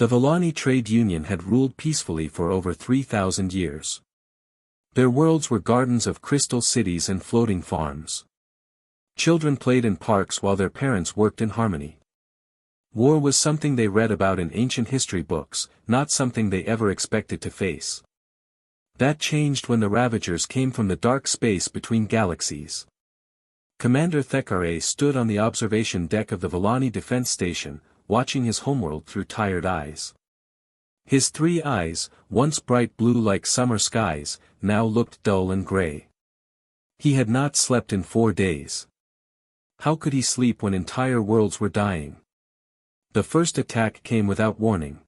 The Vallani Trade Union had ruled peacefully for over 3,000 years. Their worlds were gardens of crystal cities and floating farms. Children played in parks while their parents worked in harmony. War was something they read about in ancient history books, not something they ever expected to face. That changed when the Ravagers came from the dark space between galaxies. Commander Thekare stood on the observation deck of the Vallani Defense Station, watching his homeworld through tired eyes. His 3 eyes, once bright blue like summer skies, now looked dull and gray. He had not slept in 4 days. How could he sleep when entire worlds were dying? The first attack came without warning.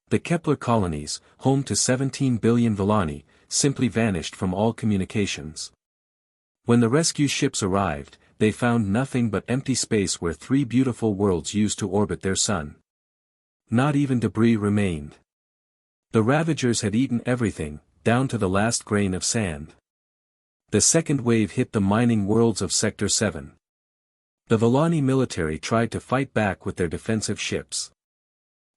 The Kepler colonies, home to 17 billion Vallani, simply vanished from all communications. When the rescue ships arrived, they found nothing but empty space where 3 beautiful worlds used to orbit their sun. Not even debris remained. The Ravagers had eaten everything, down to the last grain of sand. The second wave hit the mining worlds of Sector 7. The Vallani military tried to fight back with their defensive ships.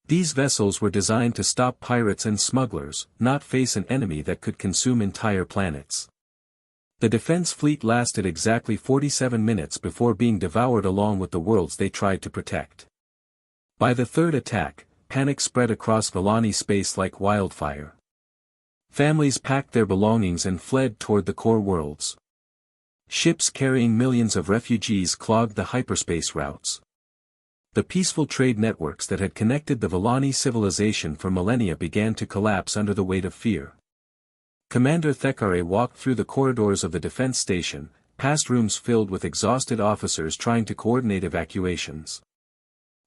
These vessels were designed to stop pirates and smugglers, not face an enemy that could consume entire planets. The defense fleet lasted exactly 47 minutes before being devoured along with the worlds they tried to protect. By the third attack, panic spread across Vallani space like wildfire. Families packed their belongings and fled toward the core worlds. Ships carrying millions of refugees clogged the hyperspace routes. The peaceful trade networks that had connected the Vallani civilization for millennia began to collapse under the weight of fear. Commander Thekare walked through the corridors of the defense station, past rooms filled with exhausted officers trying to coordinate evacuations.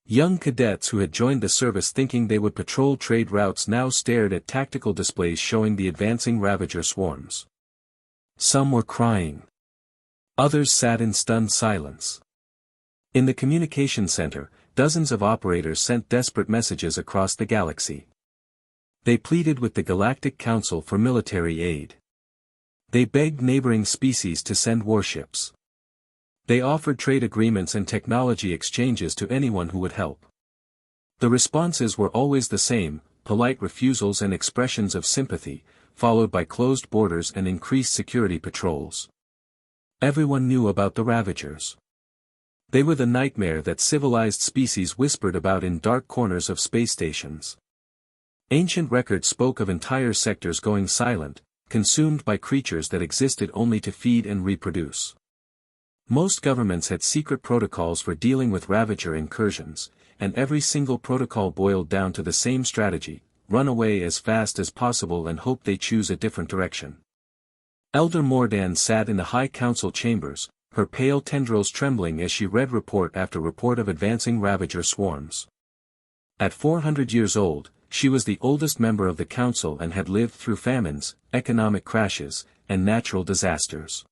Young cadets who had joined the service thinking they would patrol trade routes now stared at tactical displays showing the advancing Ravager swarms. Some were crying. Others sat in stunned silence. In the communication center, dozens of operators sent desperate messages across the galaxy. They pleaded with the Galactic Council for military aid. They begged neighboring species to send warships. They offered trade agreements and technology exchanges to anyone who would help. The responses were always the same, polite refusals and expressions of sympathy, followed by closed borders and increased security patrols. Everyone knew about the Ravagers. They were the nightmare that civilized species whispered about in dark corners of space stations. Ancient records spoke of entire sectors going silent, consumed by creatures that existed only to feed and reproduce. Most governments had secret protocols for dealing with Ravager incursions, and every single protocol boiled down to the same strategy: run away as fast as possible and hope they choose a different direction. Elder Mordan sat in the High Council chambers, her pale tendrils trembling as she read report after report of advancing Ravager swarms. At 400 years old, she was the oldest member of the council and had lived through famines, economic crashes, and natural disasters.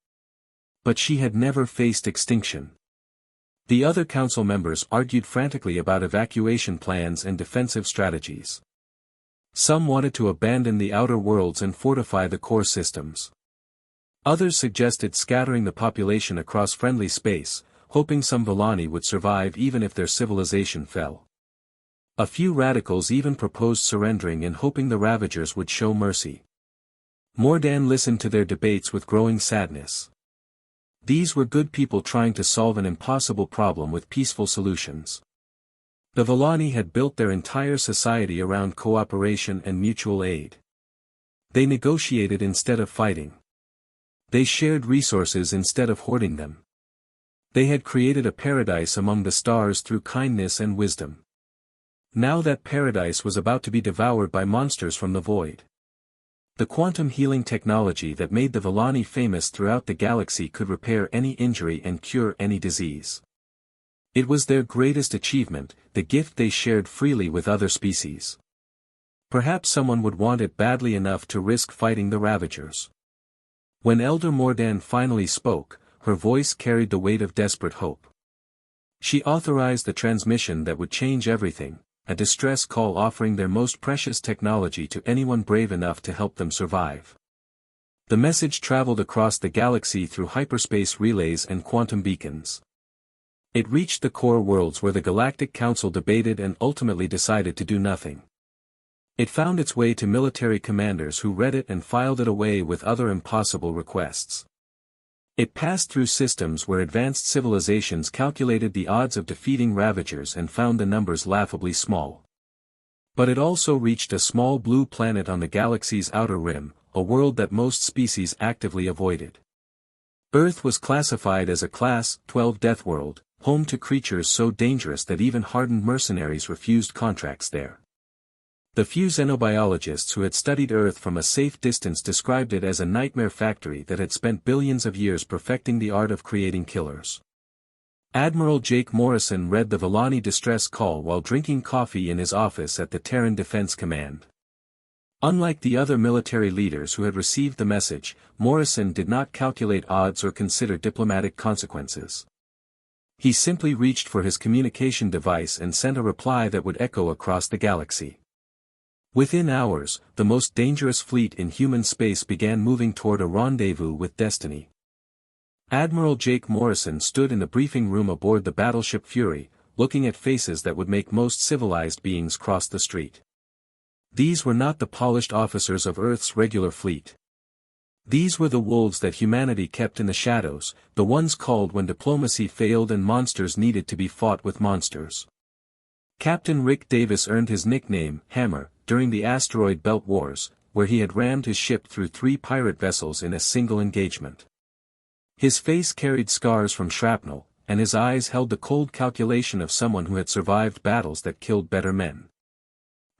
But she had never faced extinction. The other council members argued frantically about evacuation plans and defensive strategies. Some wanted to abandon the outer worlds and fortify the core systems. Others suggested scattering the population across friendly space, hoping some Vallani would survive even if their civilization fell. A few radicals even proposed surrendering and hoping the Ravagers would show mercy. Mordan listened to their debates with growing sadness. These were good people trying to solve an impossible problem with peaceful solutions. The Vallani had built their entire society around cooperation and mutual aid. They negotiated instead of fighting. They shared resources instead of hoarding them. They had created a paradise among the stars through kindness and wisdom. Now that paradise was about to be devoured by monsters from the void. The quantum healing technology that made the Vallani famous throughout the galaxy could repair any injury and cure any disease. It was their greatest achievement, the gift they shared freely with other species. Perhaps someone would want it badly enough to risk fighting the Ravagers. When Elder Mordan finally spoke, her voice carried the weight of desperate hope. She authorized the transmission that would change everything, a distress call offering their most precious technology to anyone brave enough to help them survive. The message traveled across the galaxy through hyperspace relays and quantum beacons. It reached the core worlds where the Galactic Council debated and ultimately decided to do nothing. It found its way to military commanders who read it and filed it away with other impossible requests. It passed through systems where advanced civilizations calculated the odds of defeating Ravagers and found the numbers laughably small. But it also reached a small blue planet on the galaxy's outer rim, a world that most species actively avoided. Earth was classified as a Class 12 Deathworld, home to creatures so dangerous that even hardened mercenaries refused contracts there. The few xenobiologists who had studied Earth from a safe distance described it as a nightmare factory that had spent billions of years perfecting the art of creating killers. Admiral Jake Morrison read the Villani distress call while drinking coffee in his office at the Terran Defense Command. Unlike the other military leaders who had received the message, Morrison did not calculate odds or consider diplomatic consequences. He simply reached for his communication device and sent a reply that would echo across the galaxy. Within hours, the most dangerous fleet in human space began moving toward a rendezvous with destiny. Admiral Jake Morrison stood in the briefing room aboard the battleship Fury, looking at faces that would make most civilized beings cross the street. These were not the polished officers of Earth's regular fleet. These were the wolves that humanity kept in the shadows, the ones called when diplomacy failed and monsters needed to be fought with monsters. Captain Rick Davis earned his nickname, Hammer, during the Asteroid Belt Wars, where he had rammed his ship through 3 pirate vessels in a single engagement. His face carried scars from shrapnel, and his eyes held the cold calculation of someone who had survived battles that killed better men.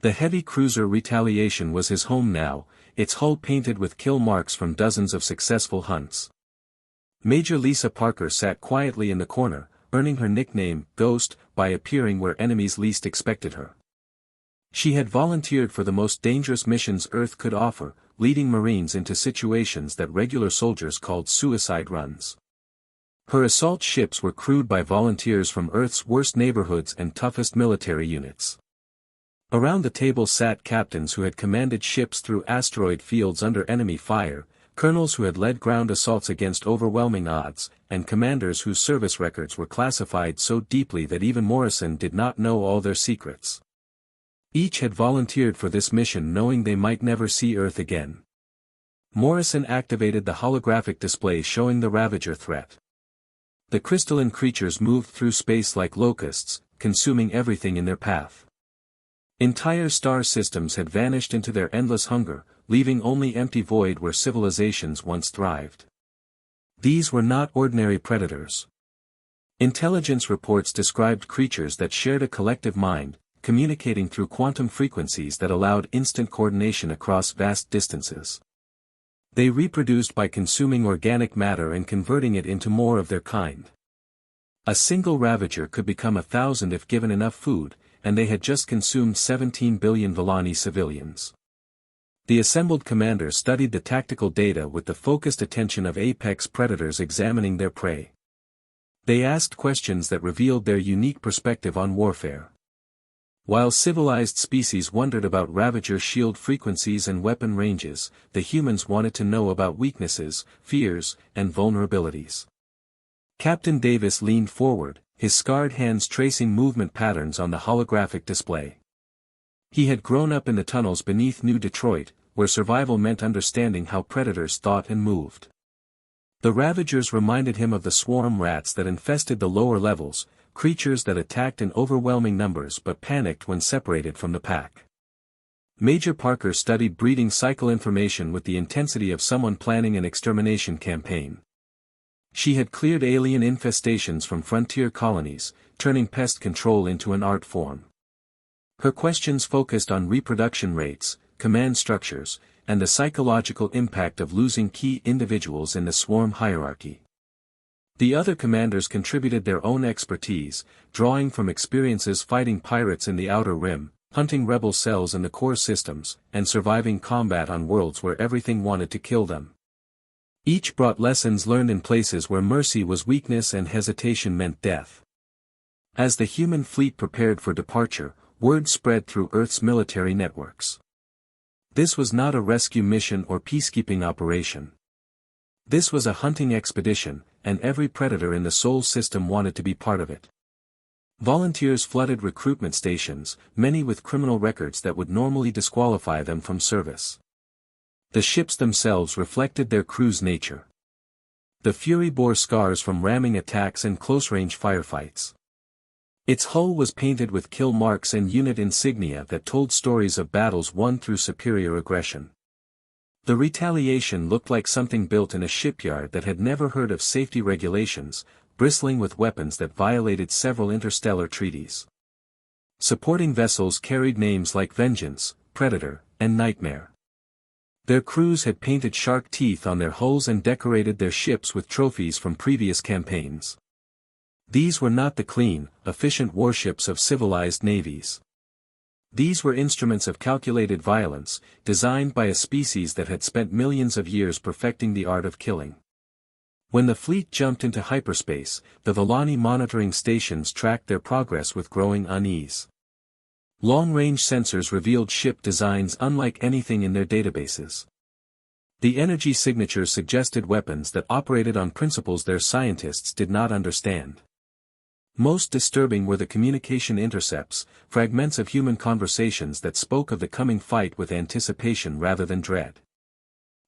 The heavy cruiser Retaliation was his home now, its hull painted with kill marks from dozens of successful hunts. Major Lisa Parker sat quietly in the corner, earning her nickname, Ghost, by appearing where enemies least expected her. She had volunteered for the most dangerous missions Earth could offer, leading Marines into situations that regular soldiers called suicide runs. Her assault ships were crewed by volunteers from Earth's worst neighborhoods and toughest military units. Around the table sat captains who had commanded ships through asteroid fields under enemy fire, colonels who had led ground assaults against overwhelming odds, and commanders whose service records were classified so deeply that even Morrison did not know all their secrets. Each had volunteered for this mission knowing they might never see Earth again. Morrison activated the holographic display showing the Ravager threat. The crystalline creatures moved through space like locusts, consuming everything in their path. Entire star systems had vanished into their endless hunger, leaving only empty void where civilizations once thrived. These were not ordinary predators. Intelligence reports described creatures that shared a collective mind, communicating through quantum frequencies that allowed instant coordination across vast distances. They reproduced by consuming organic matter and converting it into more of their kind. A single Ravager could become 1,000 if given enough food, and they had just consumed 17 billion Villani civilians. The assembled commanders studied the tactical data with the focused attention of apex predators examining their prey. They asked questions that revealed their unique perspective on warfare. While civilized species wondered about Ravager shield frequencies and weapon ranges, the humans wanted to know about weaknesses, fears, and vulnerabilities. Captain Davis leaned forward, his scarred hands tracing movement patterns on the holographic display. He had grown up in the tunnels beneath New Detroit, where survival meant understanding how predators thought and moved. The Ravagers reminded him of the swarm rats that infested the lower levels, creatures that attacked in overwhelming numbers but panicked when separated from the pack. Major Parker studied breeding cycle information with the intensity of someone planning an extermination campaign. She had cleared alien infestations from frontier colonies, turning pest control into an art form. Her questions focused on reproduction rates, command structures, and the psychological impact of losing key individuals in the swarm hierarchy. The other commanders contributed their own expertise, drawing from experiences fighting pirates in the Outer Rim, hunting rebel cells in the core systems, and surviving combat on worlds where everything wanted to kill them. Each brought lessons learned in places where mercy was weakness and hesitation meant death. As the human fleet prepared for departure, word spread through Earth's military networks. This was not a rescue mission or peacekeeping operation. This was a hunting expedition, and every predator in the Sol system wanted to be part of it. Volunteers flooded recruitment stations, many with criminal records that would normally disqualify them from service. The ships themselves reflected their crew's nature. The Fury bore scars from ramming attacks and close-range firefights. Its hull was painted with kill marks and unit insignia that told stories of battles won through superior aggression. The Retaliation looked like something built in a shipyard that had never heard of safety regulations, bristling with weapons that violated several interstellar treaties. Supporting vessels carried names like Vengeance, Predator, and Nightmare. Their crews had painted shark teeth on their hulls and decorated their ships with trophies from previous campaigns. These were not the clean, efficient warships of civilized navies. These were instruments of calculated violence, designed by a species that had spent millions of years perfecting the art of killing. When the fleet jumped into hyperspace, the Volani monitoring stations tracked their progress with growing unease. Long-range sensors revealed ship designs unlike anything in their databases. The energy signatures suggested weapons that operated on principles their scientists did not understand. Most disturbing were the communication intercepts, fragments of human conversations that spoke of the coming fight with anticipation rather than dread.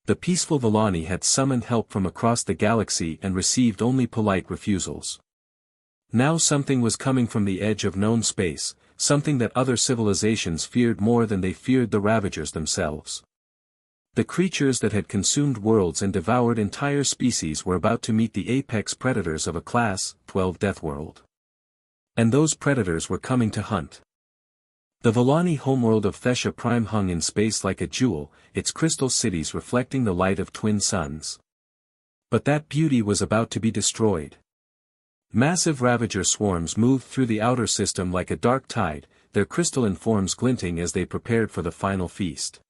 The peaceful Volani had summoned help from across the galaxy and received only polite refusals. Now something was coming from the edge of known space, something that other civilizations feared more than they feared the Ravagers themselves. The creatures that had consumed worlds and devoured entire species were about to meet the apex predators of a Class 12 Deathworld. And those predators were coming to hunt. The Volani homeworld of Thesha Prime hung in space like a jewel, its crystal cities reflecting the light of twin suns. But that beauty was about to be destroyed. Massive Ravager swarms moved through the outer system like a dark tide, their crystalline forms glinting as they prepared for the final feast.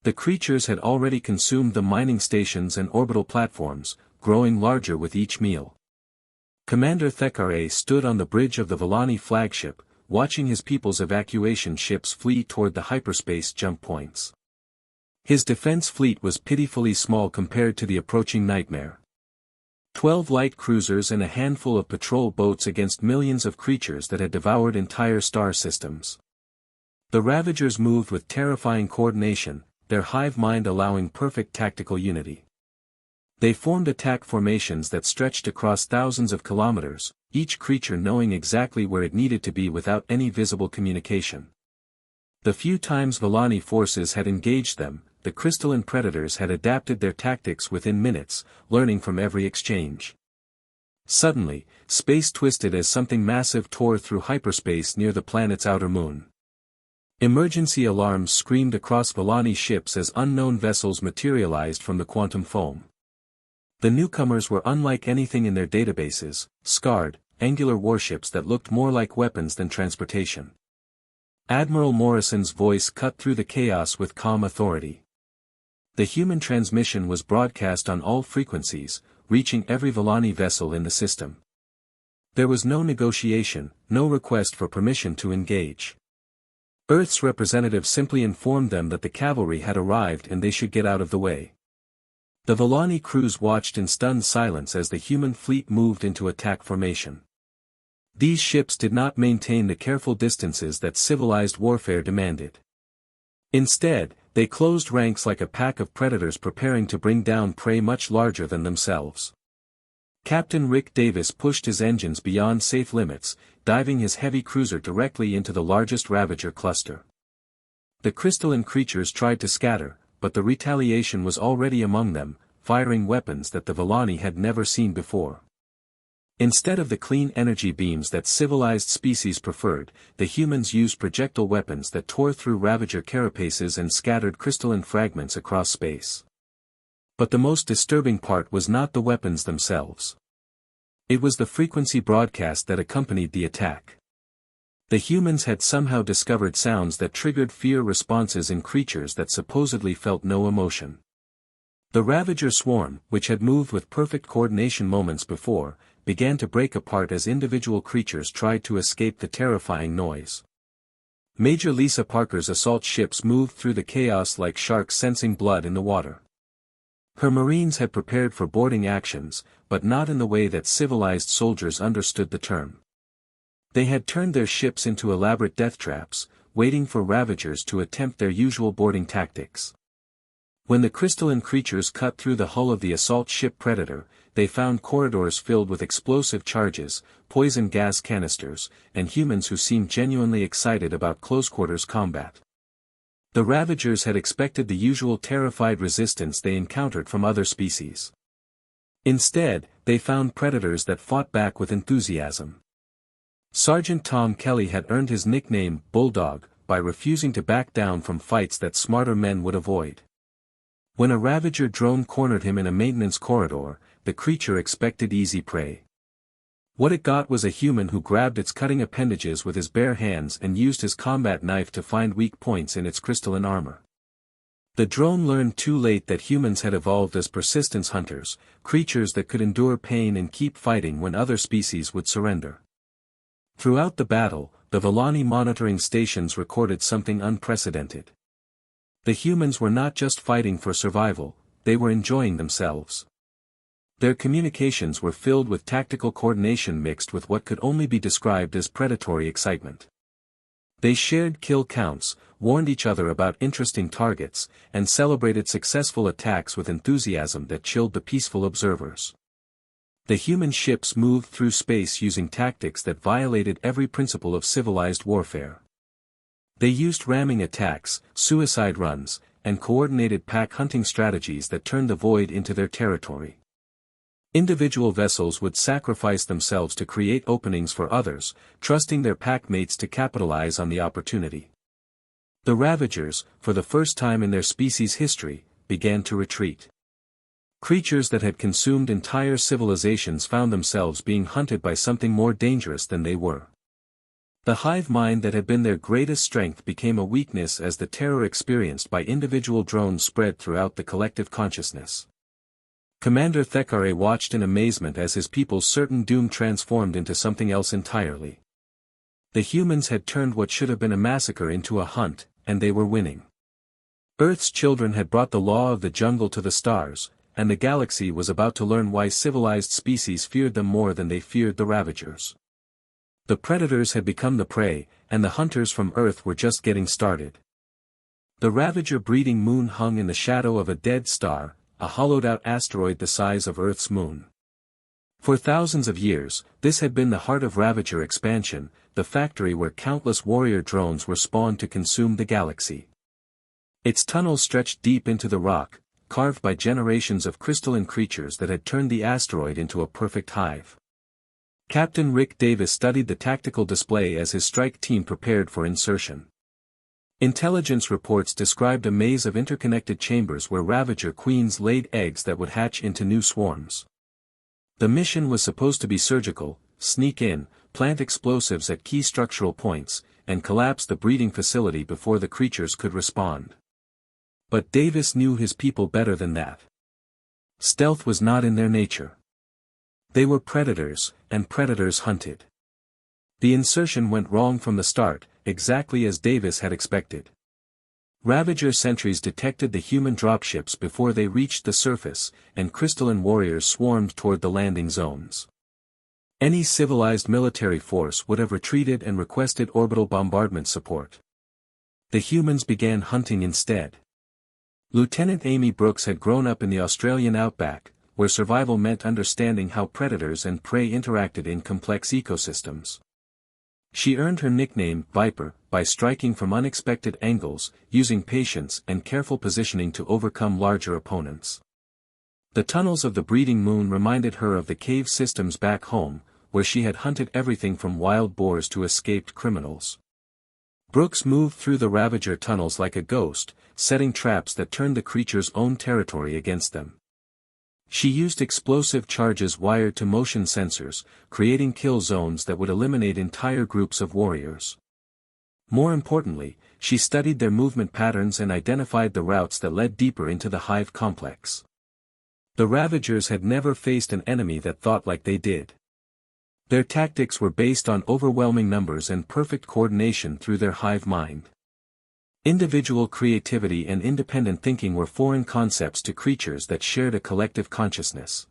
The creatures had already consumed the mining stations and orbital platforms, growing larger with each meal. Commander Thekare stood on the bridge of the Volani flagship, watching his people's evacuation ships flee toward the hyperspace jump points. His defense fleet was pitifully small compared to the approaching nightmare. 12 light cruisers and a handful of patrol boats against millions of creatures that had devoured entire star systems. The Ravagers moved with terrifying coordination, their hive mind allowing perfect tactical unity. They formed attack formations that stretched across thousands of kilometers, each creature knowing exactly where it needed to be without any visible communication. The few times Volani forces had engaged them, the crystalline predators had adapted their tactics within minutes, learning from every exchange. Suddenly, space twisted as something massive tore through hyperspace near the planet's outer moon. Emergency alarms screamed across Volani ships as unknown vessels materialized from the quantum foam. The newcomers were unlike anything in their databases, scarred, angular warships that looked more like weapons than transportation. Admiral Morrison's voice cut through the chaos with calm authority. The human transmission was broadcast on all frequencies, reaching every Volani vessel in the system. There was no negotiation, no request for permission to engage. Earth's representative simply informed them that the cavalry had arrived and they should get out of the way. The Volani crews watched in stunned silence as the human fleet moved into attack formation. These ships did not maintain the careful distances that civilized warfare demanded. Instead, they closed ranks like a pack of predators preparing to bring down prey much larger than themselves. Captain Rick Davis pushed his engines beyond safe limits, diving his heavy cruiser directly into the largest Ravager cluster. The crystalline creatures tried to scatter, but the Retaliation was already among them, firing weapons that the Volani had never seen before. Instead of the clean energy beams that civilized species preferred, the humans used projectile weapons that tore through Ravager carapaces and scattered crystalline fragments across space. But the most disturbing part was not the weapons themselves. It was the frequency broadcast that accompanied the attack. The humans had somehow discovered sounds that triggered fear responses in creatures that supposedly felt no emotion. The Ravager swarm, which had moved with perfect coordination moments before, began to break apart as individual creatures tried to escape the terrifying noise. Major Lisa Parker's assault ships moved through the chaos like sharks sensing blood in the water. Her Marines had prepared for boarding actions, but not in the way that civilized soldiers understood the term. They had turned their ships into elaborate death traps, waiting for ravagers to attempt their usual boarding tactics. When the crystalline creatures cut through the hull of the assault ship Predator, they found corridors filled with explosive charges, poison gas canisters, and humans who seemed genuinely excited about close-quarters combat. The Ravagers had expected the usual terrified resistance they encountered from other species. Instead, they found Predators that fought back with enthusiasm. Sergeant Tom Kelly had earned his nickname, Bulldog, by refusing to back down from fights that smarter men would avoid. When a Ravager drone cornered him in a maintenance corridor, the creature expected easy prey. What it got was a human who grabbed its cutting appendages with his bare hands and used his combat knife to find weak points in its crystalline armor. The drone learned too late that humans had evolved as persistence hunters, creatures that could endure pain and keep fighting when other species would surrender. Throughout the battle, the Villani monitoring stations recorded something unprecedented. The humans were not just fighting for survival, they were enjoying themselves. Their communications were filled with tactical coordination mixed with what could only be described as predatory excitement. They shared kill counts, warned each other about interesting targets, and celebrated successful attacks with enthusiasm that chilled the peaceful observers. The human ships moved through space using tactics that violated every principle of civilized warfare. They used ramming attacks, suicide runs, and coordinated pack hunting strategies that turned the void into their territory. Individual vessels would sacrifice themselves to create openings for others, trusting their pack mates to capitalize on the opportunity. The Ravagers, for the first time in their species' history, began to retreat. Creatures that had consumed entire civilizations found themselves being hunted by something more dangerous than they were. The hive mind that had been their greatest strength became a weakness as the terror experienced by individual drones spread throughout the collective consciousness. Commander Thekare watched in amazement as his people's certain doom transformed into something else entirely. The humans had turned what should have been a massacre into a hunt, and they were winning. Earth's children had brought the law of the jungle to the stars, and the galaxy was about to learn why civilized species feared them more than they feared the Ravagers. The Predators had become the prey, and the hunters from Earth were just getting started. The Ravager breeding moon hung in the shadow of a dead star, a hollowed-out asteroid the size of Earth's moon. For thousands of years, this had been the heart of Ravager expansion, the factory where countless warrior drones were spawned to consume the galaxy. Its tunnels stretched deep into the rock, carved by generations of crystalline creatures that had turned the asteroid into a perfect hive. Captain Rick Davis studied the tactical display as his strike team prepared for insertion. Intelligence reports described a maze of interconnected chambers where Ravager queens laid eggs that would hatch into new swarms. The mission was supposed to be surgical: sneak in, plant explosives at key structural points, and collapse the breeding facility before the creatures could respond. But Davis knew his people better than that. Stealth was not in their nature. They were predators, and predators hunted. The insertion went wrong from the start, exactly as Davis had expected. Ravager sentries detected the human dropships before they reached the surface, and crystalline warriors swarmed toward the landing zones. Any civilized military force would have retreated and requested orbital bombardment support. The humans began hunting instead. Lieutenant Amy Brooks had grown up in the Australian outback, where survival meant understanding how predators and prey interacted in complex ecosystems. She earned her nickname, Viper, by striking from unexpected angles, using patience and careful positioning to overcome larger opponents. The tunnels of the breeding moon reminded her of the cave systems back home, where she had hunted everything from wild boars to escaped criminals. Brooks moved through the Ravager tunnels like a ghost, setting traps that turned the creature's own territory against them. She used explosive charges wired to motion sensors, creating kill zones that would eliminate entire groups of warriors. More importantly, she studied their movement patterns and identified the routes that led deeper into the hive complex. The Ravagers had never faced an enemy that thought like they did. Their tactics were based on overwhelming numbers and perfect coordination through their hive mind. Individual creativity and independent thinking were foreign concepts to creatures that shared a collective consciousness.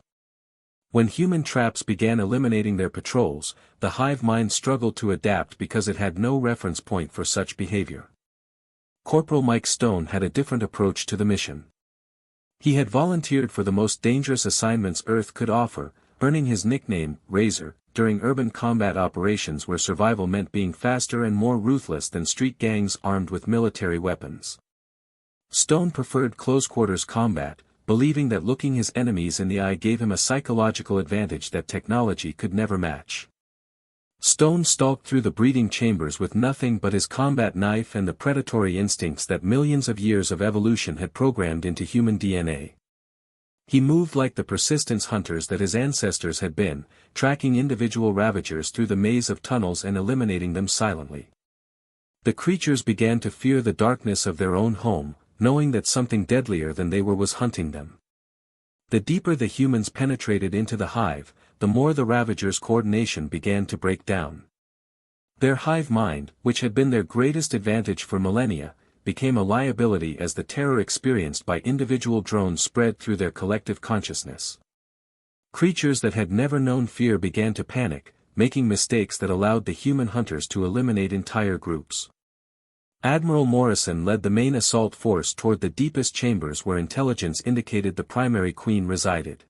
When human traps began eliminating their patrols, the hive mind struggled to adapt because it had no reference point for such behavior. Corporal Mike Stone had a different approach to the mission. He had volunteered for the most dangerous assignments Earth could offer, earning his nickname, Razor, during urban combat operations where survival meant being faster and more ruthless than street gangs armed with military weapons. Stone preferred close-quarters combat, believing that looking his enemies in the eye gave him a psychological advantage that technology could never match. Stone stalked through the breeding chambers with nothing but his combat knife and the predatory instincts that millions of years of evolution had programmed into human DNA. He moved like the persistence hunters that his ancestors had been, tracking individual ravagers through the maze of tunnels and eliminating them silently. The creatures began to fear the darkness of their own home, knowing that something deadlier than they were was hunting them. The deeper the humans penetrated into the hive, the more the ravagers' coordination began to break down. Their hive mind, which had been their greatest advantage for millennia, became a liability as the terror experienced by individual drones spread through their collective consciousness. Creatures that had never known fear began to panic, making mistakes that allowed the human hunters to eliminate entire groups. Admiral Morrison led the main assault force toward the deepest chambers where intelligence indicated the primary queen resided.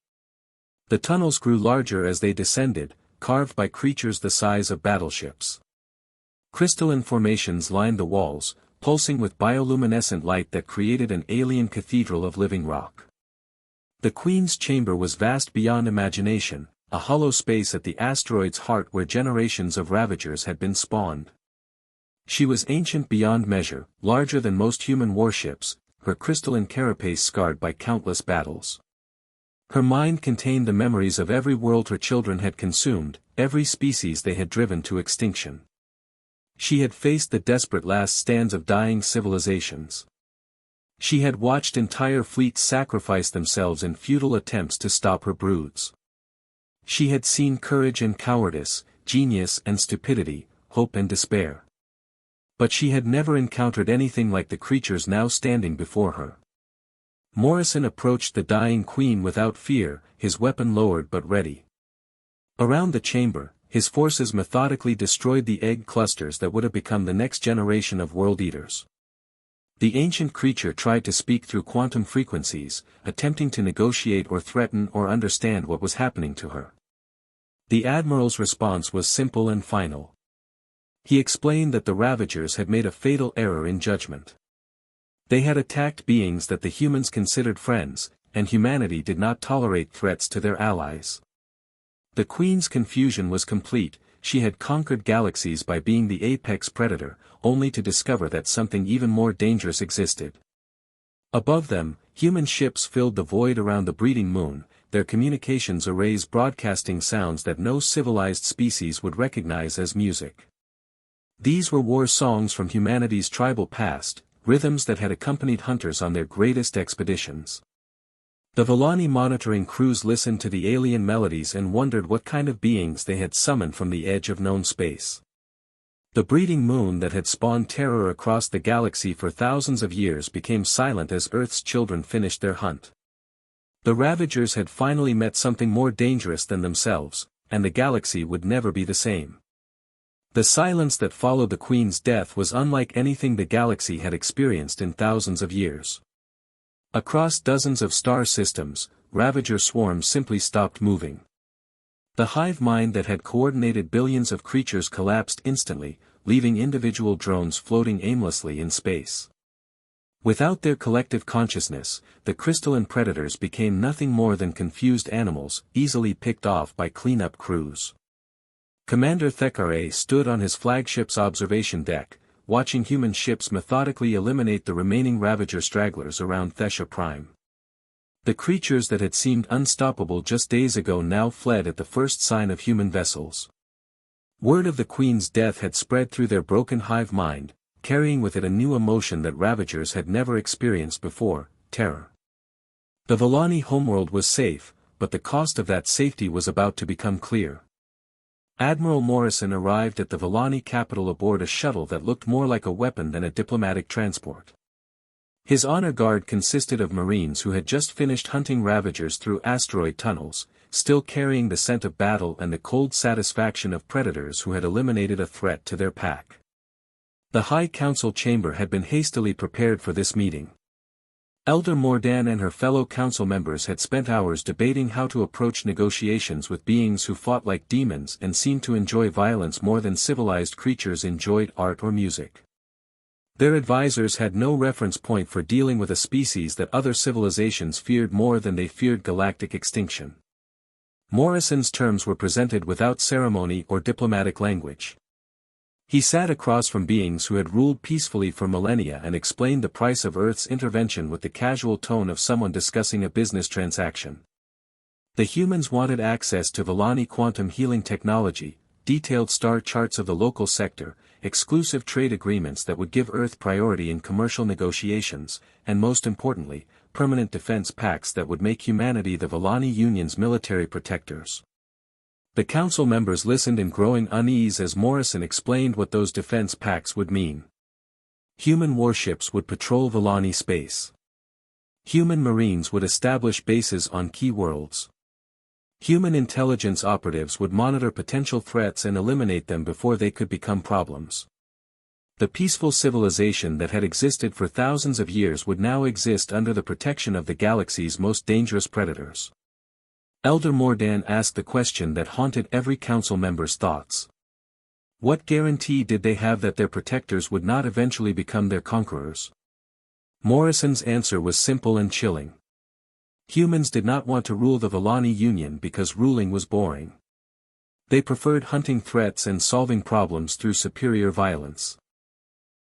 The tunnels grew larger as they descended, carved by creatures the size of battleships. Crystalline formations lined the walls, pulsing with bioluminescent light that created an alien cathedral of living rock. The queen's chamber was vast beyond imagination, a hollow space at the asteroid's heart where generations of ravagers had been spawned. She was ancient beyond measure, larger than most human warships, her crystalline carapace scarred by countless battles. Her mind contained the memories of every world her children had consumed, every species they had driven to extinction. She had faced the desperate last stands of dying civilizations. She had watched entire fleets sacrifice themselves in futile attempts to stop her broods. She had seen courage and cowardice, genius and stupidity, hope and despair. But she had never encountered anything like the creatures now standing before her. Morrison approached the dying queen without fear, his weapon lowered but ready. Around the chamber, his forces methodically destroyed the egg clusters that would have become the next generation of world eaters. The ancient creature tried to speak through quantum frequencies, attempting to negotiate or threaten or understand what was happening to her. The Admiral's response was simple and final. He explained that the Ravagers had made a fatal error in judgment. They had attacked beings that the humans considered friends, and humanity did not tolerate threats to their allies. The Queen's confusion was complete. She had conquered galaxies by being the apex predator, only to discover that something even more dangerous existed. Above them, human ships filled the void around the breeding moon, their communications arrays broadcasting sounds that no civilized species would recognize as music. These were war songs from humanity's tribal past, rhythms that had accompanied hunters on their greatest expeditions. The Villani monitoring crews listened to the alien melodies and wondered what kind of beings they had summoned from the edge of known space. The breeding moon that had spawned terror across the galaxy for thousands of years became silent as Earth's children finished their hunt. The Ravagers had finally met something more dangerous than themselves, and the galaxy would never be the same. The silence that followed the Queen's death was unlike anything the galaxy had experienced in thousands of years. Across dozens of star systems, Ravager swarms simply stopped moving. The hive mind that had coordinated billions of creatures collapsed instantly, leaving individual drones floating aimlessly in space. Without their collective consciousness, the crystalline predators became nothing more than confused animals, easily picked off by cleanup crews. Commander Thekare stood on his flagship's observation deck, watching human ships methodically eliminate the remaining Ravager stragglers around Thesha Prime. The creatures that had seemed unstoppable just days ago now fled at the first sign of human vessels. Word of the Queen's death had spread through their broken hive mind, carrying with it a new emotion that Ravagers had never experienced before, terror. The Villani homeworld was safe, but the cost of that safety was about to become clear. Admiral Morrison arrived at the Villani capital aboard a shuttle that looked more like a weapon than a diplomatic transport. His honor guard consisted of Marines who had just finished hunting Ravagers through asteroid tunnels, still carrying the scent of battle and the cold satisfaction of predators who had eliminated a threat to their pack. The High Council chamber had been hastily prepared for this meeting. Elder Mordan and her fellow council members had spent hours debating how to approach negotiations with beings who fought like demons and seemed to enjoy violence more than civilized creatures enjoyed art or music. Their advisors had no reference point for dealing with a species that other civilizations feared more than they feared galactic extinction. Morrison's terms were presented without ceremony or diplomatic language. He sat across from beings who had ruled peacefully for millennia and explained the price of Earth's intervention with the casual tone of someone discussing a business transaction. The humans wanted access to Villani quantum healing technology, detailed star charts of the local sector, exclusive trade agreements that would give Earth priority in commercial negotiations, and most importantly, permanent defense pacts that would make humanity the Villani Union's military protectors. The council members listened in growing unease as Morrison explained what those defense pacts would mean. Human warships would patrol Villani space. Human marines would establish bases on key worlds. Human intelligence operatives would monitor potential threats and eliminate them before they could become problems. The peaceful civilization that had existed for thousands of years would now exist under the protection of the galaxy's most dangerous predators. Elder Mordan asked the question that haunted every council member's thoughts. What guarantee did they have that their protectors would not eventually become their conquerors? Morrison's answer was simple and chilling. Humans did not want to rule the Villani Union because ruling was boring. They preferred hunting threats and solving problems through superior violence.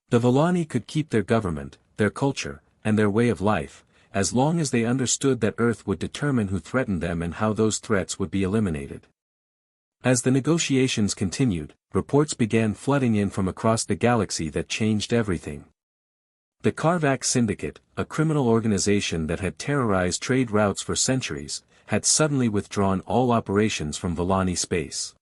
The Villani could keep their government, their culture, and their way of life, as long as they understood that Earth would determine who threatened them and how those threats would be eliminated. As the negotiations continued, reports began flooding in from across the galaxy that changed everything. The Karvak Syndicate, a criminal organization that had terrorized trade routes for centuries, had suddenly withdrawn all operations from Villani space.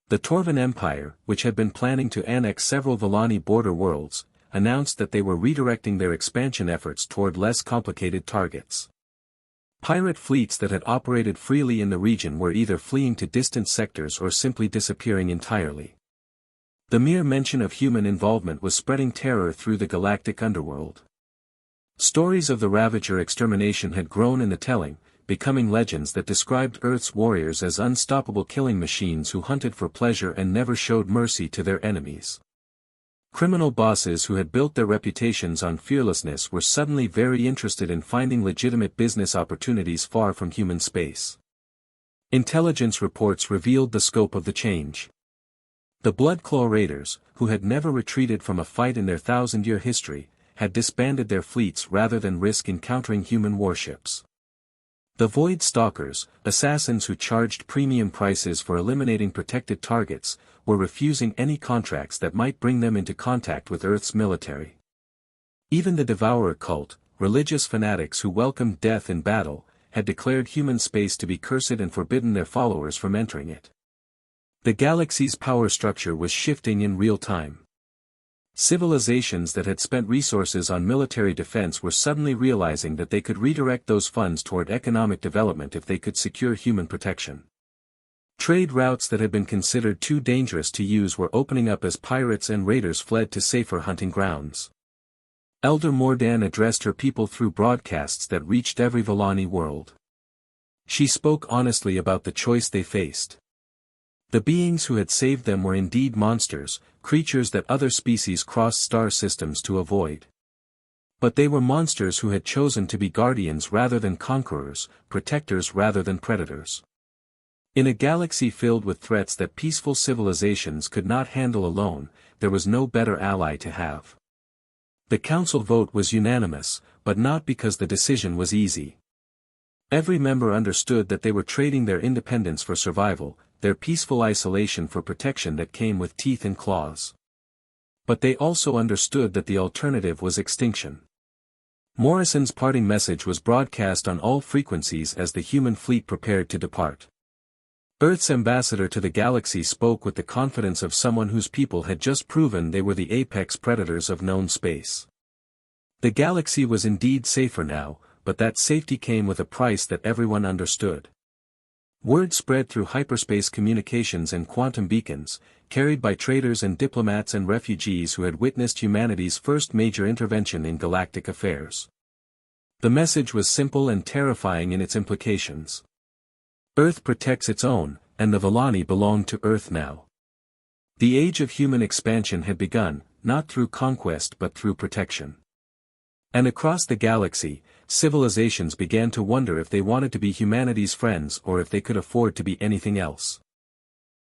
The Torvan Empire, which had been planning to annex several Villani border worlds, announced that they were redirecting their expansion efforts toward less complicated targets. Pirate fleets that had operated freely in the region were either fleeing to distant sectors or simply disappearing entirely. The mere mention of human involvement was spreading terror through the galactic underworld. Stories of the Ravager extermination had grown in the telling, becoming legends that described Earth's warriors as unstoppable killing machines who hunted for pleasure and never showed mercy to their enemies. Criminal bosses who had built their reputations on fearlessness were suddenly very interested in finding legitimate business opportunities far from human space. Intelligence reports revealed the scope of the change. The Bloodclaw Raiders, who had never retreated from a fight in their thousand-year history, had disbanded their fleets rather than risk encountering human warships. The Void Stalkers, assassins who charged premium prices for eliminating protected targets, were refusing any contracts that might bring them into contact with Earth's military. Even the Devourer cult, religious fanatics who welcomed death in battle, had declared human space to be cursed and forbidden their followers from entering it. The galaxy's power structure was shifting in real time. Civilizations that had spent resources on military defense were suddenly realizing that they could redirect those funds toward economic development if they could secure human protection. Trade routes that had been considered too dangerous to use were opening up as pirates and raiders fled to safer hunting grounds. Elder Mordan addressed her people through broadcasts that reached every Villani world. She spoke honestly about the choice they faced. The beings who had saved them were indeed monsters, creatures that other species crossed star systems to avoid. But they were monsters who had chosen to be guardians rather than conquerors, protectors rather than predators. In a galaxy filled with threats that peaceful civilizations could not handle alone, there was no better ally to have. The council vote was unanimous, but not because the decision was easy. Every member understood that they were trading their independence for survival, their peaceful isolation for protection that came with teeth and claws. But they also understood that the alternative was extinction. Morrison's parting message was broadcast on all frequencies as the human fleet prepared to depart. Earth's ambassador to the galaxy spoke with the confidence of someone whose people had just proven they were the apex predators of known space. The galaxy was indeed safer now, but that safety came with a price that everyone understood. Word spread through hyperspace communications and quantum beacons, carried by traders and diplomats and refugees who had witnessed humanity's first major intervention in galactic affairs. The message was simple and terrifying in its implications. Earth protects its own, and the Villani belonged to Earth now. The age of human expansion had begun, not through conquest but through protection. And across the galaxy, civilizations began to wonder if they wanted to be humanity's friends or if they could afford to be anything else.